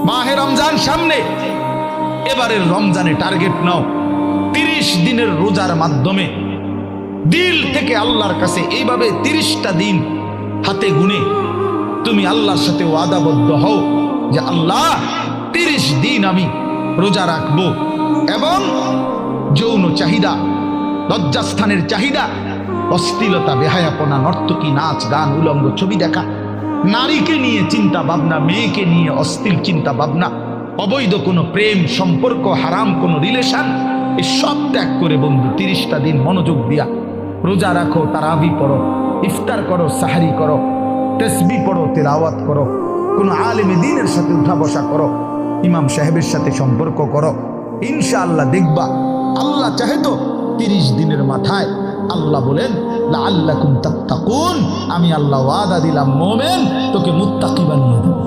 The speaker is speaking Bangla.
মাহে রমজান সামনে, এবারের রমজানে টার্গেট নাও 30 দিনের রোজার মাধ্যমে দিল থেকে আল্লাহর কাছে এইভাবে 30টা দিন হাতে গুনে তুমি আল্লাহর সাথে ওয়াদাবদ্ধ হও যে আল্লাহ 30 দিন আমি রোজা রাখবো। এবং যৌন চাহিদা, লজ্জাস্থানের চাহিদা, অশ্লীলতা, বেহায়াপনা, নর্তকী, নাচ গান, উলঙ্গ ছবি দেখা, নারীকে নিয়ে চিন্তা ভাবনা, মেয়েকে নিয়ে অশ্লীল চিন্তা ভাবনা, অবৈধ কোনো প্রেম সম্পর্ক, হারাম কোনো রিলেশন, এই সব ত্যাগ করে বন্ধু 30টা দিন মনোযোগ দিয়া রোজা রাখো, তারাবি পড়ো, ইফতার করো, সাহারি করো, তাসবিহ পড়ো, তেলাওয়াত করো, কোনো আলেমে দ্বীনের সাথে উঠা বসা করো, ইমাম সাহেবের সাথে সম্পর্ক করো। ইনশাআল্লাহ দেখবা আল্লাহ চাহে তো 30 দিনের মাথায় আল্লাহ বলেন লাআল্লাকুম তাত্তাকুন, আমি আল্লাহ ওয়াদা দিলাম মোমেন তোকে মুত্তাকি বানিয়ে দেব।